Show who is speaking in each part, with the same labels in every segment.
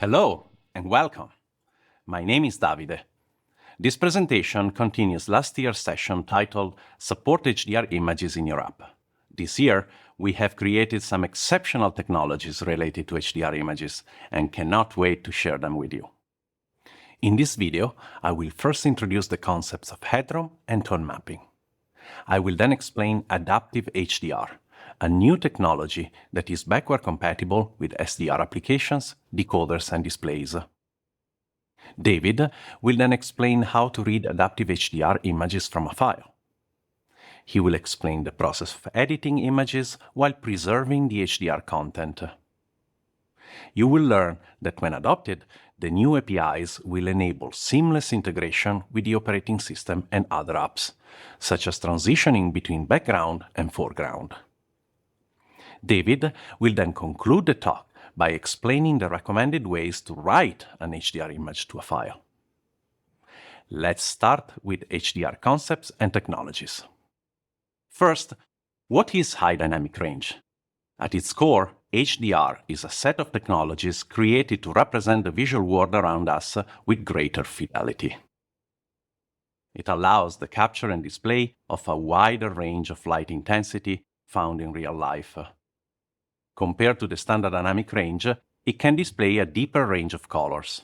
Speaker 1: Hello and welcome. My name is Davide. This presentation continues last year's session titled Support HDR Images in Your App. This year, we have created some exceptional technologies related to HDR images and cannot wait to share them with you. In this video, I will first introduce the concepts of headroom and tone mapping. I will then explain adaptive HDR, a new technology that is backward compatible with SDR applications, decoders, and displays. David will then explain how to read adaptive HDR images from a file. He will explain the process of editing images while preserving the HDR content. You will learn that when adopted, the new APIs will enable seamless integration with the operating system and other apps, such as transitioning between background and foreground. David will then conclude the talk by explaining the recommended ways to write an HDR image to a file. Let's start with HDR concepts and technologies. First, what is high dynamic range? At its core, HDR is a set of technologies created to represent the visual world around us with greater fidelity. It allows the capture and display of a wider range of light intensity found in real life. Compared to the standard dynamic range, it can display a deeper range of colors.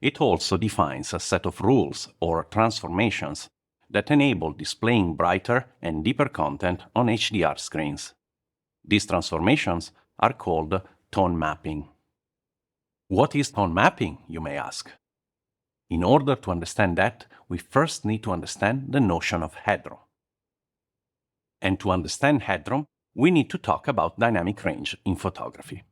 Speaker 1: It also defines a set of rules or transformations that enable displaying brighter and deeper content on HDR screens. These transformations are called tone mapping. What is tone mapping, you may ask? In order to understand that, we first need to understand the notion of headroom. And to understand headroom, we need to talk about dynamic range in photography.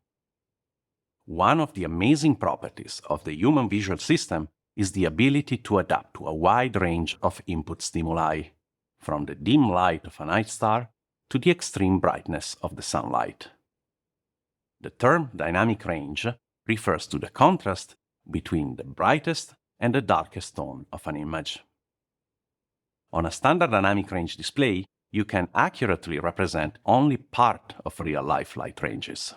Speaker 1: One of the amazing properties of the human visual system is the ability to adapt to a wide range of input stimuli, from the dim light of a night star to the extreme brightness of the sunlight. The term dynamic range refers to the contrast between the brightest and the darkest tone of an image. On a standard dynamic range display, you can accurately represent only part of real-life light ranges.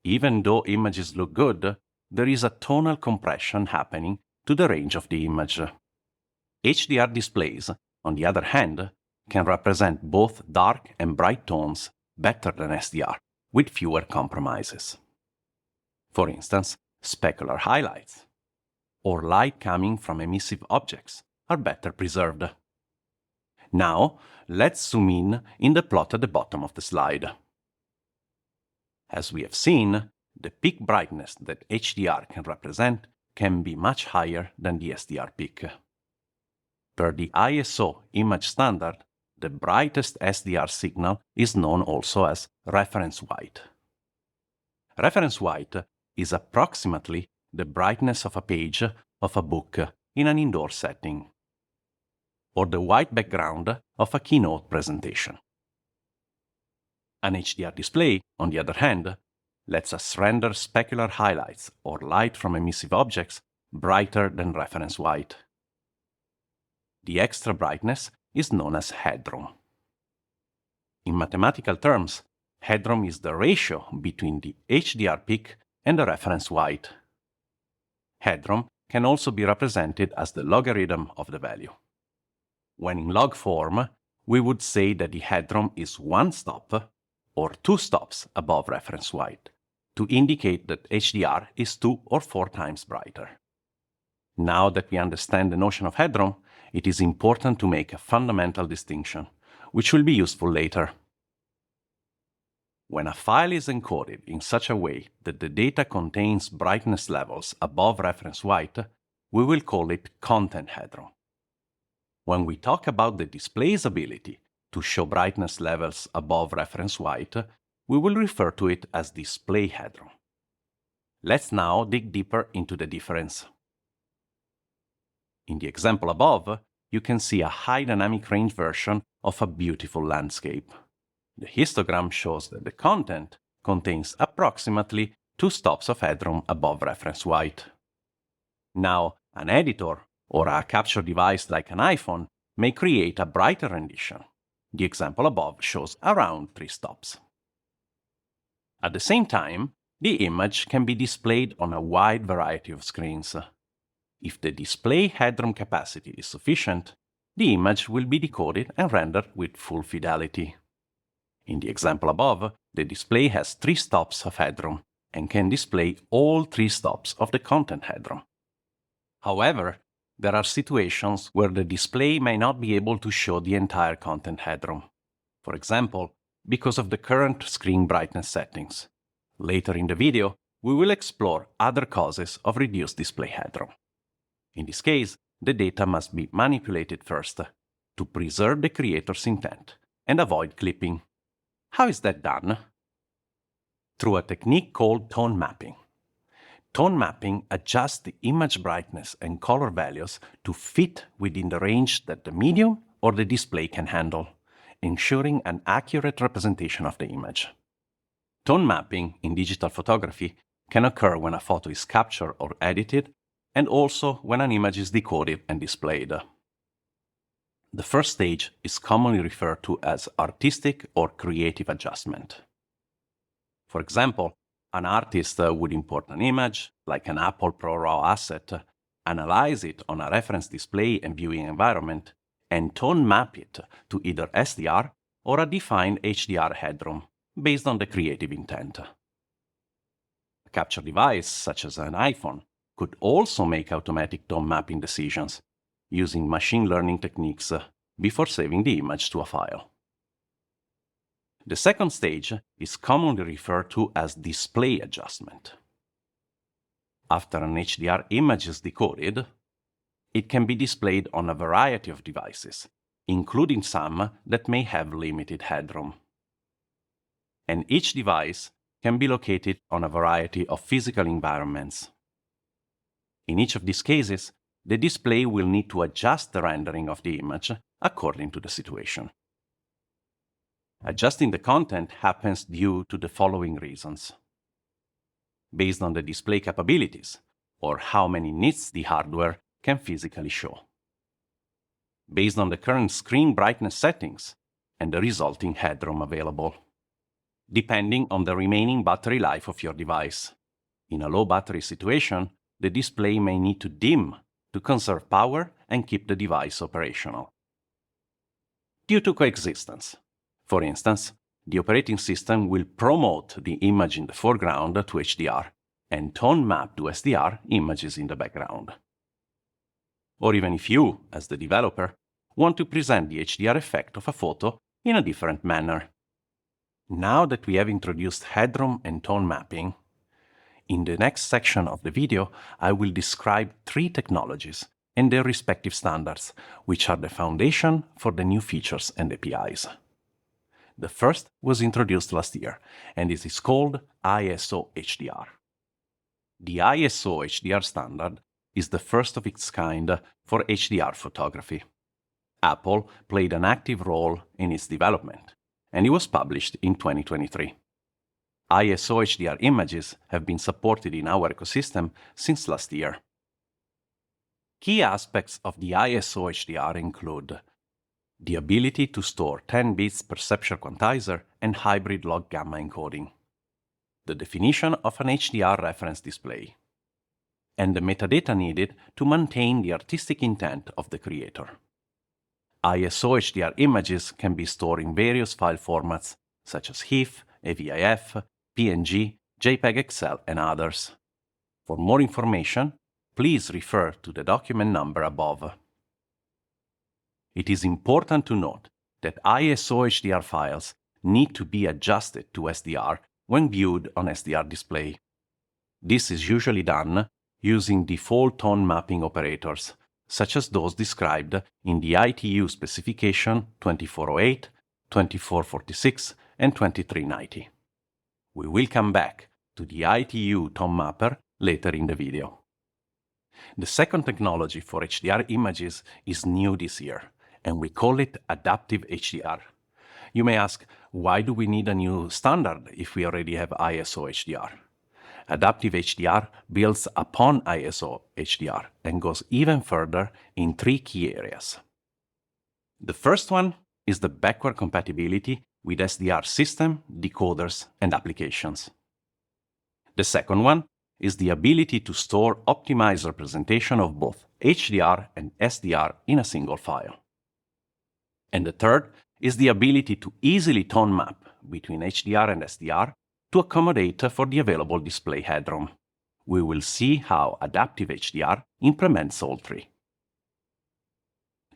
Speaker 1: Even though images look good, there is a tonal compression happening to the range of the image. HDR displays, on the other hand, can represent both dark and bright tones better than SDR, with fewer compromises. For instance, specular highlights or light coming from emissive objects are better preserved. Now, let's zoom in the plot at the bottom of the slide. As we have seen, the peak brightness that HDR can represent can be much higher than the SDR peak. Per the ISO image standard, the brightest SDR signal is known also as reference white. Reference white is approximately the brightness of a page of a book in an indoor setting, or the white background of a keynote presentation. An HDR display, on the other hand, lets us render specular highlights or light from emissive objects brighter than reference white. The extra brightness is known as headroom. In mathematical terms, headroom is the ratio between the HDR peak and the reference white. Headroom can also be represented as the logarithm of the value. When in log form, we would say that the headroom is one stop or two stops above reference white to indicate that HDR is 2 or 4 times brighter. Now that we understand the notion of headroom, it is important to make a fundamental distinction, which will be useful later. When a file is encoded in such a way that the data contains brightness levels above reference white, we will call it content headroom. When we talk about the display's ability to show brightness levels above reference white, we will refer to it as display headroom. Let's now dig deeper into the difference. In the example above, you can see a high dynamic range version of a beautiful landscape. The histogram shows that the content contains approximately 2 stops of headroom above reference white. Now, an editor or a capture device like an iPhone may create a brighter rendition. The example above shows around 3 stops. At the same time, the image can be displayed on a wide variety of screens. If the display headroom capacity is sufficient, the image will be decoded and rendered with full fidelity. In the example above, the display has 3 stops of headroom and can display all 3 stops of the content headroom. However, there are situations where the display may not be able to show the entire content headroom. For example, because of the current screen brightness settings. Later in the video, we will explore other causes of reduced display headroom. In this case, the data must be manipulated first to preserve the creator's intent and avoid clipping. How is that done? Through a technique called tone mapping. Tone mapping adjusts the image brightness and color values to fit within the range that the medium or the display can handle, ensuring an accurate representation of the image. Tone mapping in digital photography can occur when a photo is captured or edited, and also when an image is decoded and displayed. The first stage is commonly referred to as artistic or creative adjustment. For example, an artist would import an image, like an Apple Pro RAW asset, analyze it on a reference display and viewing environment, and tone map it to either SDR or a defined HDR headroom, based on the creative intent. A capture device, such as an iPhone, could also make automatic tone mapping decisions, using machine learning techniques before saving the image to a file. The second stage is commonly referred to as display adjustment. After an HDR image is decoded, it can be displayed on a variety of devices, including some that may have limited headroom. And each device can be located on a variety of physical environments. In each of these cases, the display will need to adjust the rendering of the image according to the situation. Adjusting the content happens due to the following reasons. Based on the display capabilities, or how many nits the hardware can physically show. Based on the current screen brightness settings and the resulting headroom available. Depending on the remaining battery life of your device. In a low battery situation, the display may need to dim to conserve power and keep the device operational. Due to coexistence. For instance, the operating system will promote the image in the foreground to HDR and tone map to SDR images in the background. Or even if you, as the developer, want to present the HDR effect of a photo in a different manner. Now that we have introduced headroom and tone mapping, in the next section of the video, I will describe 3 technologies and their respective standards, which are the foundation for the new features and APIs. The first was introduced last year, and it is called ISO HDR. The ISO HDR standard is the first of its kind for HDR photography. Apple played an active role in its development, and it was published in 2023. ISO HDR images have been supported in our ecosystem since last year. Key aspects of the ISO HDR include the ability to store 10 bits perception quantizer and hybrid log gamma encoding, the definition of an HDR reference display, and the metadata needed to maintain the artistic intent of the creator. ISO HDR images can be stored in various file formats such as HEIF, AVIF, PNG, JPEG XL, and others. For more information, please refer to the document number above. It is important to note that ISO HDR files need to be adjusted to SDR when viewed on SDR display. This is usually done using default tone mapping operators, such as those described in the ITU specification 2408, 2446, and 2390. We will come back to the ITU tone mapper later in the video. The second technology for HDR images is new this year, and we call it Adaptive HDR. You may ask, why do we need a new standard if we already have ISO HDR? Adaptive HDR builds upon ISO HDR and goes even further in 3 key areas. The first one is the backward compatibility with SDR system, decoders, and applications. The second one is the ability to store optimized representation of both HDR and SDR in a single file. And the third is the ability to easily tone map between HDR and SDR to accommodate for the available display headroom. We will see how adaptive HDR implements all three.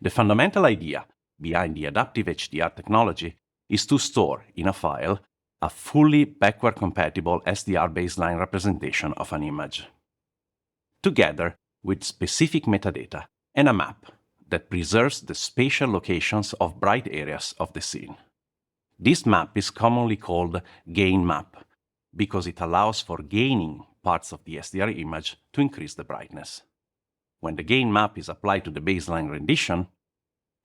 Speaker 1: The fundamental idea behind the adaptive HDR technology is to store in a file a fully backward-compatible SDR baseline representation of an image, together with specific metadata and a map that preserves the spatial locations of bright areas of the scene. This map is commonly called gain map because it allows for gaining parts of the SDR image to increase the brightness. When the gain map is applied to the baseline rendition,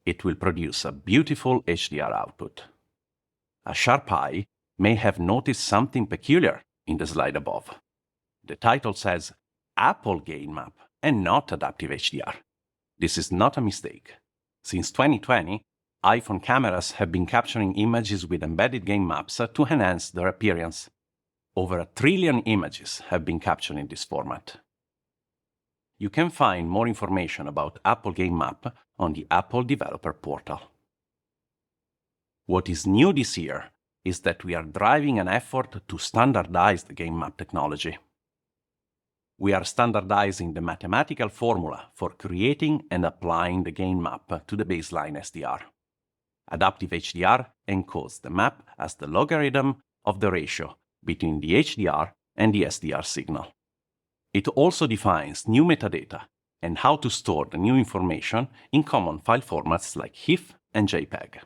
Speaker 1: it will produce a beautiful HDR output. A sharp eye may have noticed something peculiar in the slide above. The title says Apple Gain Map and not Adaptive HDR. This is not a mistake. Since 2020, iPhone cameras have been capturing images with embedded gain maps to enhance their appearance. Over 1 trillion images have been captured in this format. You can find more information about Apple Gain Map on the Apple Developer Portal. What is new this year is that we are driving an effort to standardize the gain map technology. We are standardizing the mathematical formula for creating and applying the gain map to the baseline SDR. Adaptive HDR encodes the map as the logarithm of the ratio between the HDR and the SDR signal. It also defines new metadata and how to store the new information in common file formats like HIF and JPEG.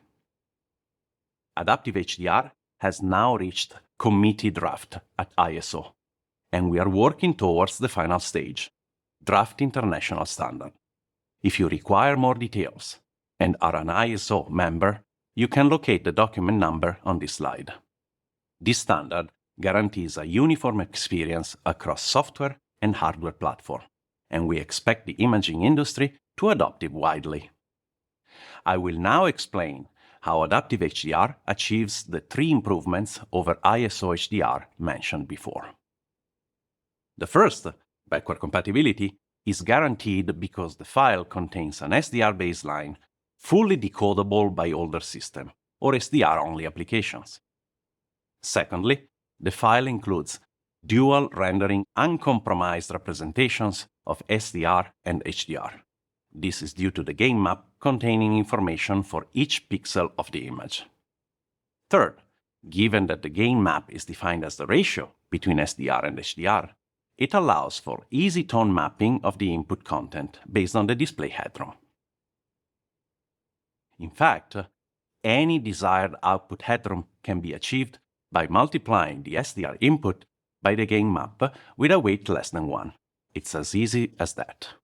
Speaker 1: Adaptive HDR has now reached committee draft at ISO, and we are working towards the final stage, Draft International Standard. If you require more details and are an ISO member, you can locate the document number on this slide. This standard guarantees a uniform experience across software and hardware platform, and we expect the imaging industry to adopt it widely. I will now explain how Adaptive HDR achieves the 3 improvements over ISO HDR mentioned before. The first, backward compatibility, is guaranteed because the file contains an SDR baseline fully decodable by older systems or SDR-only applications. Secondly, the file includes dual rendering uncompromised representations of SDR and HDR. This is due to the gain map containing information for each pixel of the image. Third, given that the gain map is defined as the ratio between SDR and HDR, it allows for easy tone mapping of the input content based on the display headroom. In fact, any desired output headroom can be achieved by multiplying the SDR input by the gain map with a weight less than 1. It's as easy as that.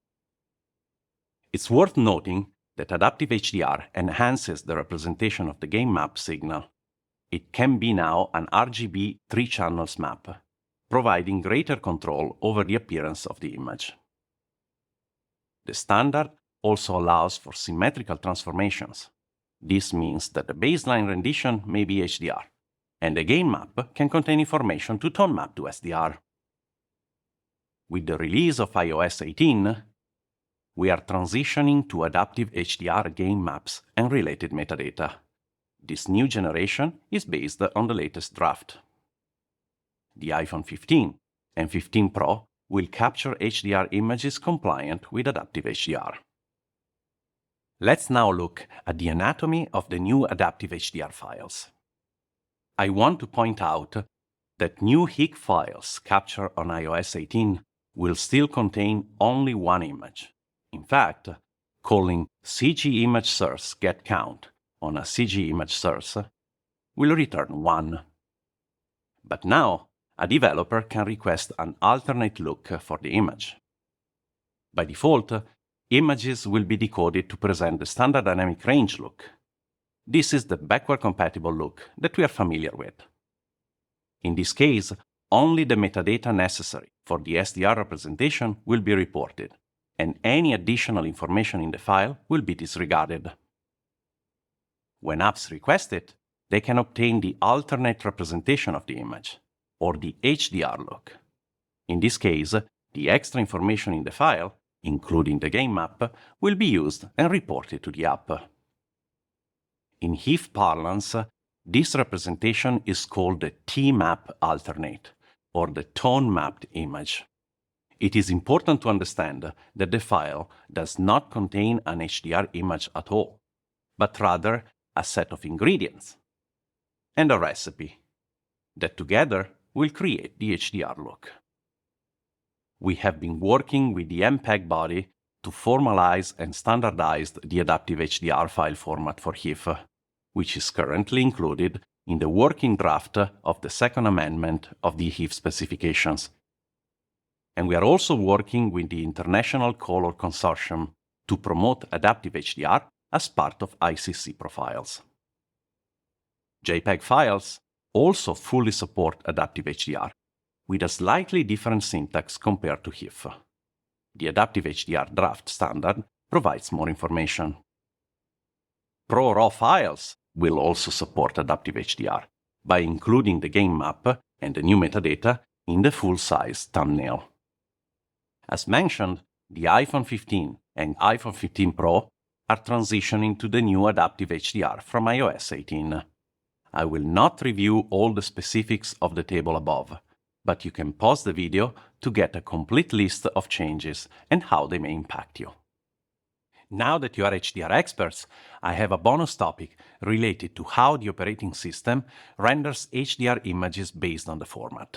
Speaker 1: It's worth noting that Adaptive HDR enhances the representation of the gain map signal. It can be now an RGB 3 channels map, providing greater control over the appearance of the image. The standard also allows for symmetrical transformations. This means that the baseline rendition may be HDR, and the gain map can contain information to tone map to SDR. With the release of iOS 18, we are transitioning to adaptive HDR gain maps and related metadata. This new generation is based on the latest draft. The iPhone 15 and 15 Pro will capture HDR images compliant with adaptive HDR. Let's now look at the anatomy of the new adaptive HDR files. I want to point out that new HIC files captured on iOS 18 will still contain only one image. In fact, calling CG image source get count on a CG image source will return 1. But now, a developer can request an alternate look for the image. By default, images will be decoded to present the standard dynamic range look. This is the backward-compatible look that we are familiar with. In this case, only the metadata necessary for the SDR representation will be reported, and any additional information in the file will be disregarded. When apps request it, they can obtain the alternate representation of the image, or the HDR look, In this case, the extra information in the file, including the game map, will be used and reported to the app. In HIF parlance, this representation is called the T-map alternate, or the tone-mapped image. It is important to understand that the file does not contain an HDR image at all, but rather a set of ingredients and a recipe that together will create the HDR look. We have been working with the MPEG body to formalize and standardize the adaptive HDR file format for HIF, which is currently included in the working draft of the second amendment of the HIF specifications. And we are also working with the International Color Consortium to promote adaptive HDR as part of ICC profiles. JPEG files also fully support adaptive HDR, with a slightly different syntax compared to HIF. The adaptive HDR draft standard provides more information. ProRAW files will also support adaptive HDR by including the game map and the new metadata in the full-size thumbnail. As mentioned, the iPhone 15 and iPhone 15 Pro are transitioning to the new adaptive HDR from iOS 18. I will not review all the specifics of the table above, but you can pause the video to get a complete list of changes and how they may impact you. Now that you are HDR experts, I have a bonus topic related to how the operating system renders HDR images based on the format.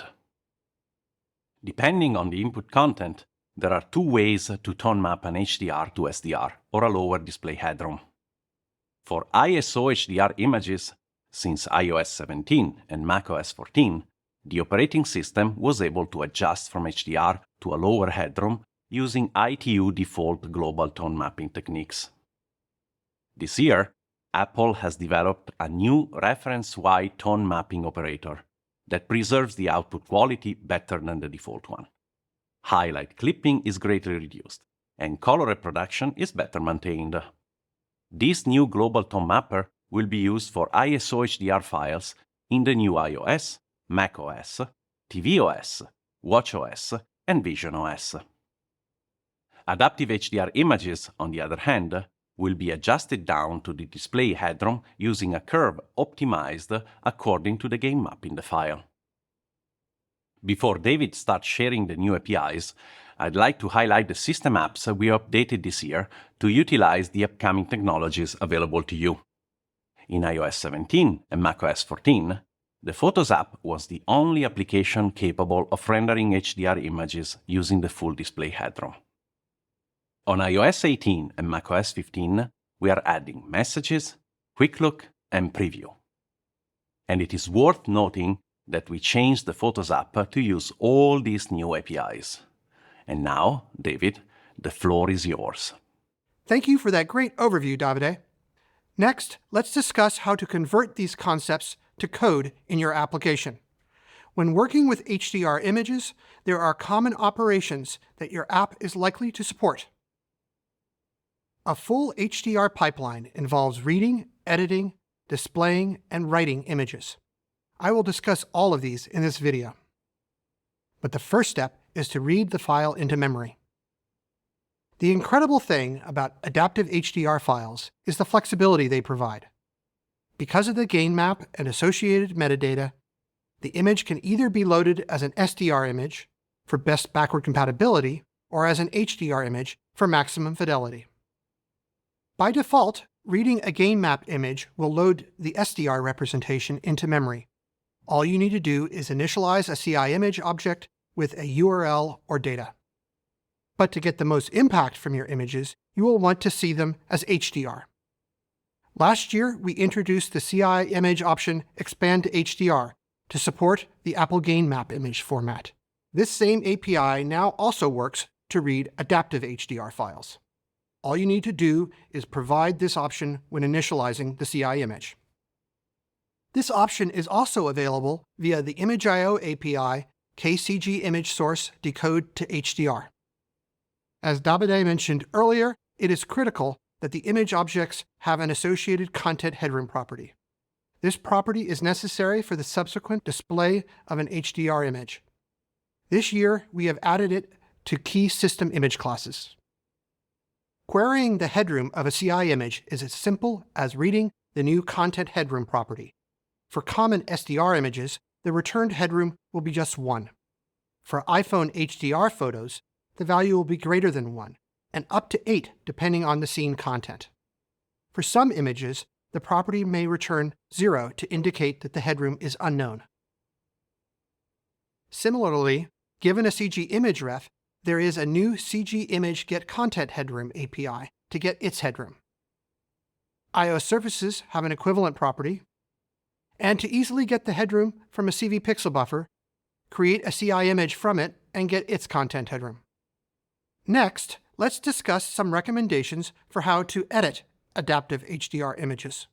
Speaker 1: Depending on the input content, there are two ways to tone map an HDR to SDR, or a lower display headroom. For ISO HDR images, since iOS 17 and macOS 14, the operating system was able to adjust from HDR to a lower headroom using ITU default global tone mapping techniques. This year, Apple has developed a new reference-wide tone mapping operator that preserves the output quality better than the default one. Highlight clipping is greatly reduced, and color reproduction is better maintained. This new global tone mapper will be used for ISO HDR files in the new iOS, macOS, tvOS, watchOS, and visionOS. Adaptive HDR images, on the other hand, will be adjusted down to the display headroom using a curve optimized according to the game map in the file. Before David starts sharing the new APIs, I'd like to highlight the system apps we updated this year to utilize the upcoming technologies available to you. In iOS 17 and macOS 14, the Photos app was the only application capable of rendering HDR images using the full display headroom. On iOS 18 and macOS 15, we are adding Messages, Quick Look, and Preview. And it is worth noting that we changed the Photos app to use all these new APIs. And now, David, the floor is yours.
Speaker 2: Thank you for that great overview, Davide. Next, let's discuss how to convert these concepts to code in your application. When working with HDR images, there are common operations that your app is likely to support. A full HDR pipeline involves reading, editing, displaying, and writing images. I will discuss all of these in this video. But the first step is to read the file into memory. The incredible thing about adaptive HDR files is the flexibility they provide. Because of the gain map and associated metadata, the image can either be loaded as an SDR image for best backward compatibility or as an HDR image for maximum fidelity. By default, reading a gain map image will load the SDR representation into memory. All you need to do is initialize a CI image object with a URL or data. But to get the most impact from your images, you will want to see them as HDR. Last year, we introduced the CI image option Expand to HDR to support the Apple Gain Map image format. This same API now also works to read adaptive HDR files. All you need to do is provide this option when initializing the CI image. This option is also available via the ImageIO API KCG image source decode to HDR. As Davide mentioned earlier, it is critical that the image objects have an associated content headroom property. This property is necessary for the subsequent display of an HDR image. This year, we have added it to key system image classes. Querying the headroom of a CI image is as simple as reading the new content headroom property. For common SDR images, the returned headroom will be just 1. For iPhone HDR photos, the value will be greater than 1, and up to 8 depending on the scene content. For some images, the property may return 0 to indicate that the headroom is unknown. Similarly, given a CG image ref, there is a new CG image get content headroom API to get its headroom. iOS surfaces have an equivalent property, and to easily get the headroom from a CV pixel buffer, create a CI image from it and get its content headroom. Next, let's discuss some recommendations for how to edit adaptive HDR images.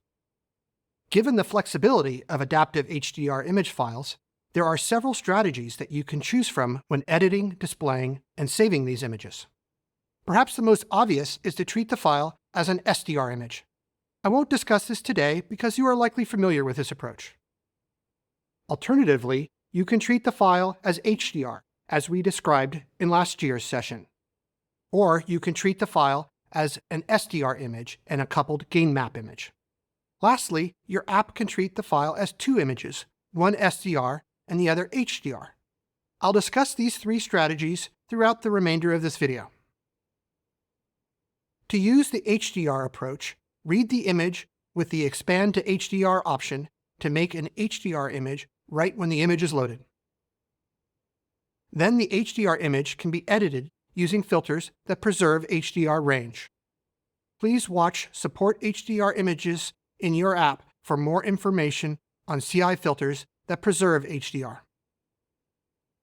Speaker 2: Given the flexibility of adaptive HDR image files, there are several strategies that you can choose from when editing, displaying, and saving these images. Perhaps the most obvious is to treat the file as an SDR image. I won't discuss this today because you are likely familiar with this approach. Alternatively, you can treat the file as HDR, as we described in last year's session. Or you can treat the file as an SDR image and a coupled gain map image. Lastly, your app can treat the file as 2 images, one SDR and the other HDR. I'll discuss these 3 strategies throughout the remainder of this video. To use the HDR approach, read the image with the Expand to HDR option to make an HDR image right when the image is loaded. Then the HDR image can be edited using filters that preserve HDR range. Please watch Support HDR Images in your app for more information on CI filters that preserve HDR.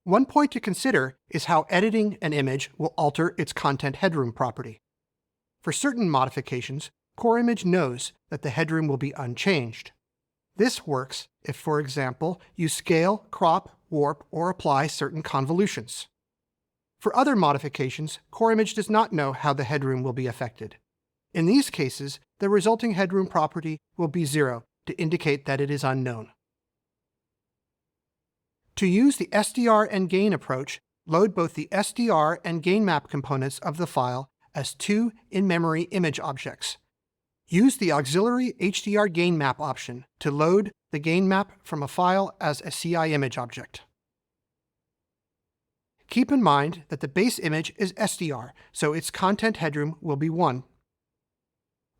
Speaker 2: One point to consider is how editing an image will alter its content headroom property. For certain modifications, Core Image knows that the headroom will be unchanged. This works if, for example, you scale, crop, warp, or apply certain convolutions. For other modifications, Core Image does not know how the headroom will be affected. In these cases, the resulting headroom property will be 0 to indicate that it is unknown. To use the SDR and gain approach, load both the SDR and gain map components of the file as 2 in-memory image objects. Use the auxiliary HDR gain map option to load the gain map from a file as a CI image object. Keep in mind that the base image is SDR, so its content headroom will be 1.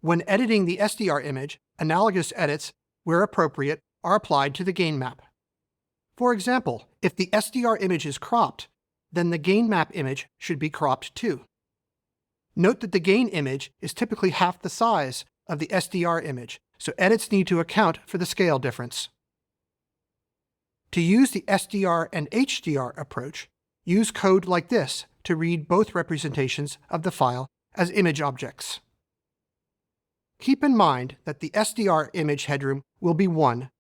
Speaker 2: When editing the SDR image, analogous edits, where appropriate, are applied to the gain map. For example, if the SDR image is cropped, then the gain map image should be cropped too. Note that the gain image is typically half the size of the SDR image, so edits need to account for the scale difference. To use the SDR and HDR approach, use code like this to read both representations of the file as image objects. Keep in mind that the SDR image headroom will be 1,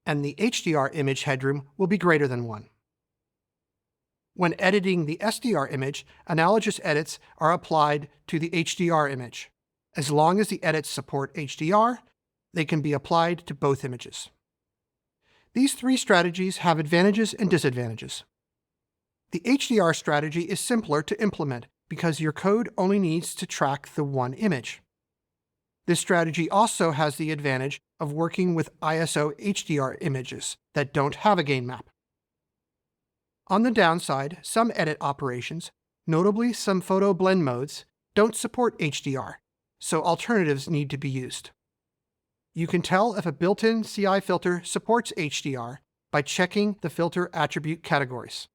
Speaker 2: and the HDR image headroom will be greater than 1. When editing the SDR image, analogous edits are applied to the HDR image. As long as the edits support HDR, they can be applied to both images. These 3 strategies have advantages and disadvantages. The HDR strategy is simpler to implement because your code only needs to track the 1 image. This strategy also has the advantage of working with ISO HDR images that don't have a gain map. On the downside, some edit operations, notably some photo blend modes, don't support HDR, so alternatives need to be used. You can tell if a built-in CI filter supports HDR by checking the filter attribute categories.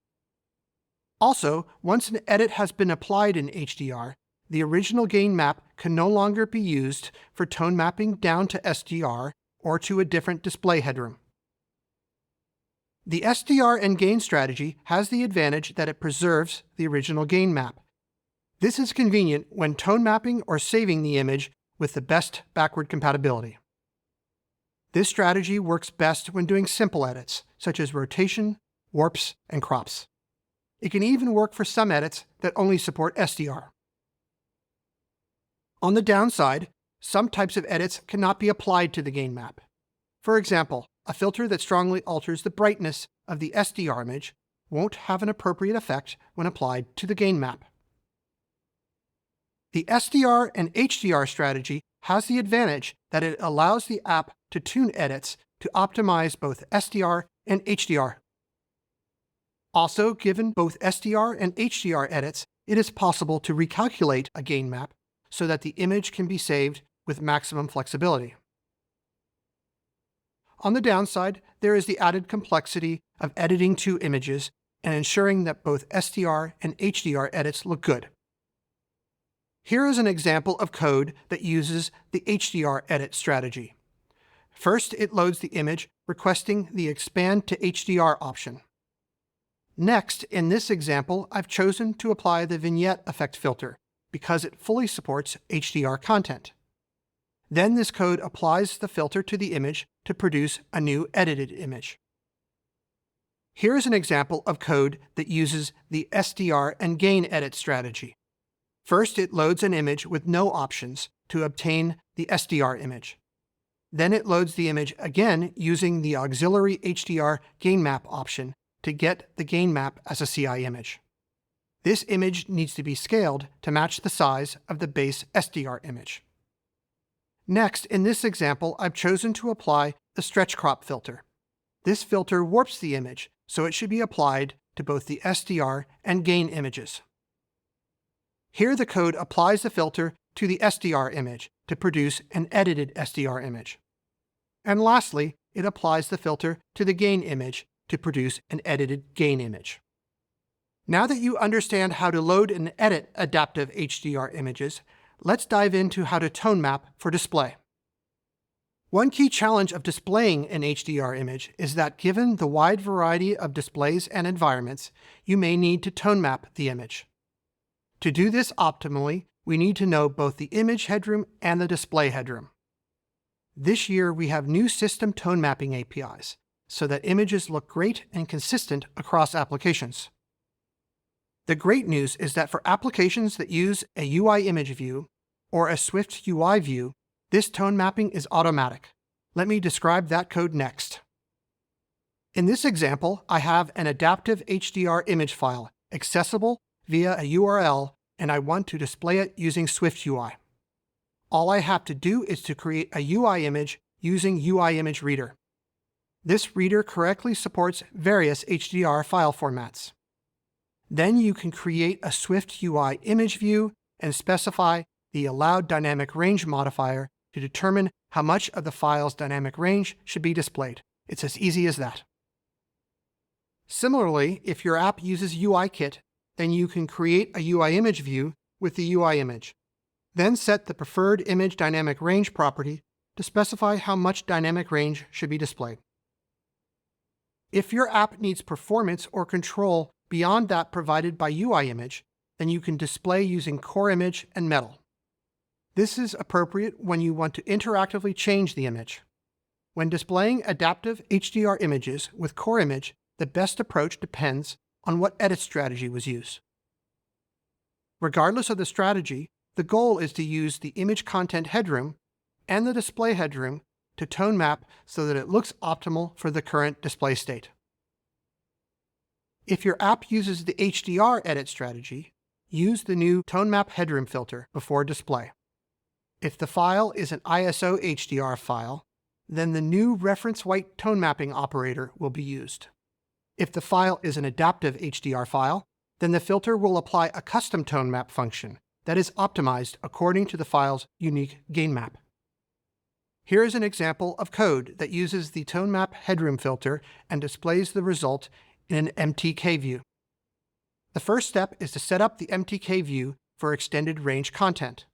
Speaker 2: Also, once an edit has been applied in HDR, the original gain map can no longer be used for tone mapping down to SDR or to a different display headroom. The SDR and gain strategy has the advantage that it preserves the original gain map. This is convenient when tone mapping or saving the image with the best backward compatibility. This strategy works best when doing simple edits, such as rotation, warps, and crops. It can even work for some edits that only support SDR. On the downside, some types of edits cannot be applied to the gain map. For example, a filter that strongly alters the brightness of the SDR image won't have an appropriate effect when applied to the gain map. The SDR and HDR strategy has the advantage that it allows the app to tune edits to optimize both SDR and HDR. Also, given both SDR and HDR edits, it is possible to recalculate a gain map so that the image can be saved with maximum flexibility. On the downside, there is the added complexity of editing two images and ensuring that both SDR and HDR edits look good. Here is an example of code that uses the HDR edit strategy. First, it loads the image, requesting the Expand to HDR option. Next, in this example, I've chosen to apply the vignette effect filter because it fully supports HDR content. Then this code applies the filter to the image to produce a new edited image. Here is an example of code that uses the SDR and gain edit strategy. First, it loads an image with no options to obtain the SDR image. Then it loads the image again using the auxiliary HDR gain map option to get the gain map as a CI image. This image needs to be scaled to match the size of the base SDR image. Next, in this example, I've chosen to apply the stretch crop filter. This filter warps the image, so it should be applied to both the SDR and gain images. Here the code applies the filter to the SDR image to produce an edited SDR image. And lastly, it applies the filter to the gain image to produce an edited gain image. Now that you understand how to load and edit adaptive HDR images, let's dive into how to tone map for display. One key challenge of displaying an HDR image is that given the wide variety of displays and environments, you may need to tone map the image. To do this optimally, we need to know both the image headroom and the display headroom. This year, we have new system tone mapping APIs, so that images look great and consistent across applications. The great news is that for applications that use a UI image view or a Swift UI view, this tone mapping is automatic. Let me describe that code next. In this example, I have an adaptive HDR image file accessible via a URL, and I want to display it using Swift UI. All I have to do is to create a UI image using UI Image Reader. This reader correctly supports various HDR file formats. Then you can create a Swift UI image view and specify the allowed dynamic range modifier to determine how much of the file's dynamic range should be displayed. It's as easy as that. Similarly, if your app uses UIKit, then you can create a UI image view with the UI image. Then set the preferred image dynamic range property to specify how much dynamic range should be displayed. If your app needs performance or control beyond that provided by UI image, then you can display using Core Image and Metal. This is appropriate when you want to interactively change the image. When displaying adaptive HDR images with Core Image, the best approach depends on what edit strategy was used. Regardless of the strategy, the goal is to use the image content headroom and the display headroom to tone map so that it looks optimal for the current display state. If your app uses the HDR edit strategy, use the new tone map headroom filter before display. If the file is an ISO HDR file, then the new reference white tone mapping operator will be used. If the file is an adaptive HDR file, then the filter will apply a custom tone map function that is optimized according to the file's unique gain map. Here is an example of code that uses the tone map headroom filter and displays the result in an MTK view. The first step is to set up the MTK view for extended range content.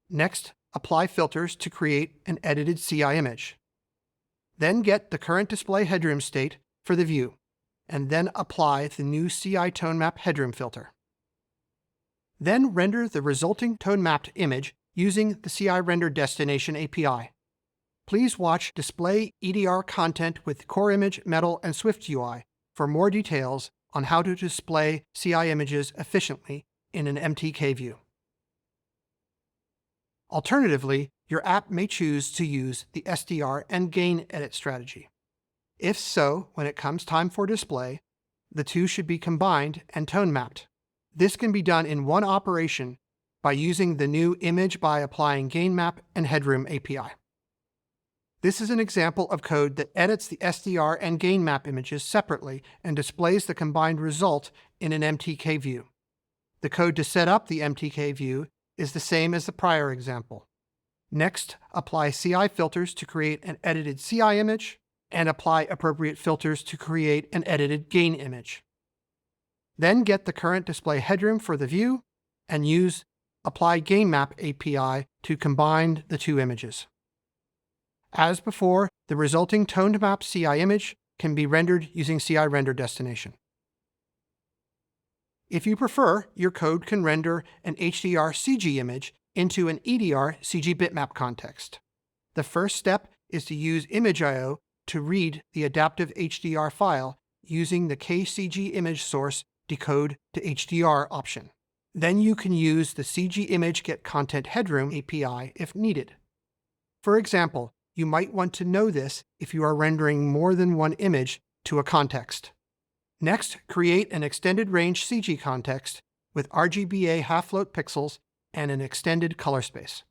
Speaker 2: Next, apply filters to create an edited CI image. Then get the current display headroom state for the view, and then apply the new CI tone map headroom filter. Then render the resulting tone mapped image using the CI render destination API. Please watch Display EDR Content with Core Image, Metal, and Swift UI for more details on how to display CI images efficiently in an MTK view. Alternatively, your app may choose to use the SDR and gain edit strategy. If so, when it comes time for display, the two should be combined and tone mapped. This can be done in one operation by using the new image by applying gain map and headroom API. This is an example of code that edits the SDR and gain map images separately and displays the combined result in an MTK view. The code to set up the MTK view is the same as the prior example. Next, apply CI filters to create an edited CI image, and apply appropriate filters to create an edited gain image. Then get the current display headroom for the view and use Apply Gain Map API to combine the two images. As before, the resulting toned map CI image can be rendered using CI render destination. If you prefer, your code can render an HDR CG image into an EDR CG bitmap context. The first step is to use ImageIO to read the adaptive HDR file using the KCG image source decode to HDR option. Then you can use the CG image get content headroom API if needed. For example, you might want to know this if you are rendering more than one image to a context. Next, create an extended range CG context with RGBA half-float pixels and an extended color space.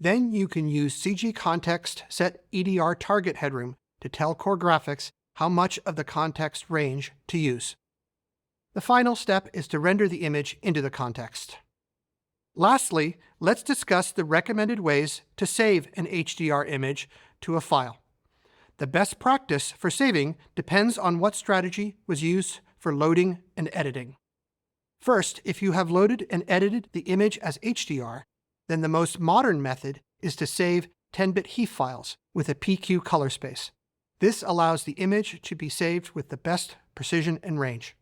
Speaker 2: Then you can use CG context set EDR target headroom to tell Core Graphics how much of the context range to use. The final step is to render the image into the context. Lastly, let's discuss the recommended ways to save an HDR image to a file. The best practice for saving depends on what strategy was used for loading and editing. First, if you have loaded and edited the image as HDR, then the most modern method is to save 10-bit HEIF files with a PQ color space. This allows the image to be saved with the best precision and range.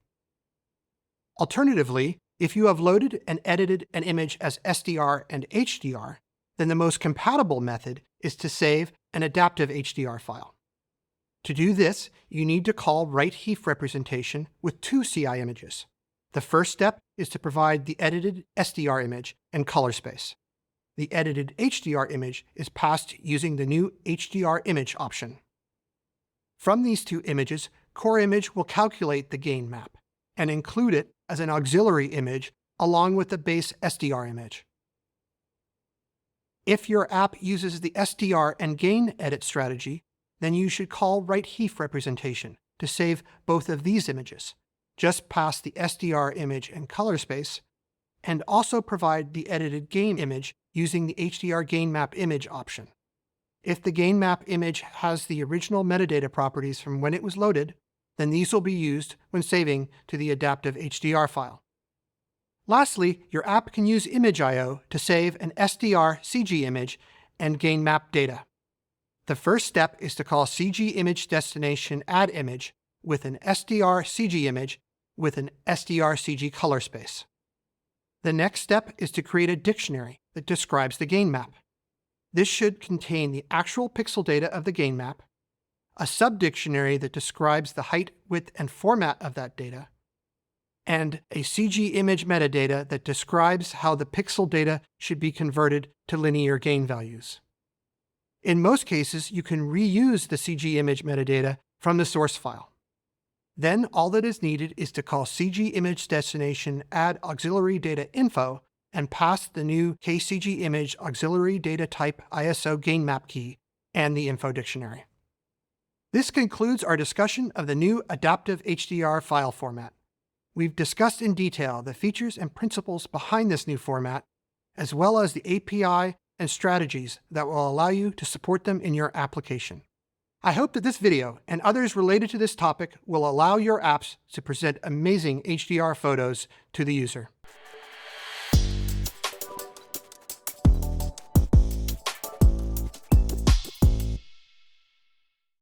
Speaker 2: Alternatively, if you have loaded and edited an image as SDR and HDR, then the most compatible method is to save an adaptive HDR file. To do this, you need to call write HEIF representation with two CI images. The first step is to provide the edited SDR image and color space. The edited HDR image is passed using the new HDR image option. From these two images, Core Image will calculate the gain map and include it as an auxiliary image along with the base SDR image. If your app uses the SDR and gain edit strategy, then you should call write HEIF representation to save both of these images. Just pass the SDR image and color space, and also provide the edited gain image using the HDR gain map image option. If the gain map image has the original metadata properties from when it was loaded, then these will be used when saving to the adaptive HDR file. Lastly, your app can use ImageIO to save an SDR CG image and gain map data. The first step is to call CG image destination add image with an SDR CG image with an SDR CG color space. The next step is to create a dictionary that describes the gain map. This should contain the actual pixel data of the gain map, a subdictionary that describes the height, width, and format of that data, and a CG image metadata that describes how the pixel data should be converted to linear gain values. In most cases, you can reuse the CG image metadata from the source file. Then all that is needed is to call CG image destination add auxiliary data info and pass the new KCG image auxiliary data type ISO gain map key and the info dictionary. This concludes our discussion of the new adaptive HDR file format. We've discussed in detail the features and principles behind this new format, as well as the API and strategies that will allow you to support them in your application. I hope that this video and others related to this topic will allow your apps to present amazing HDR photos to the user.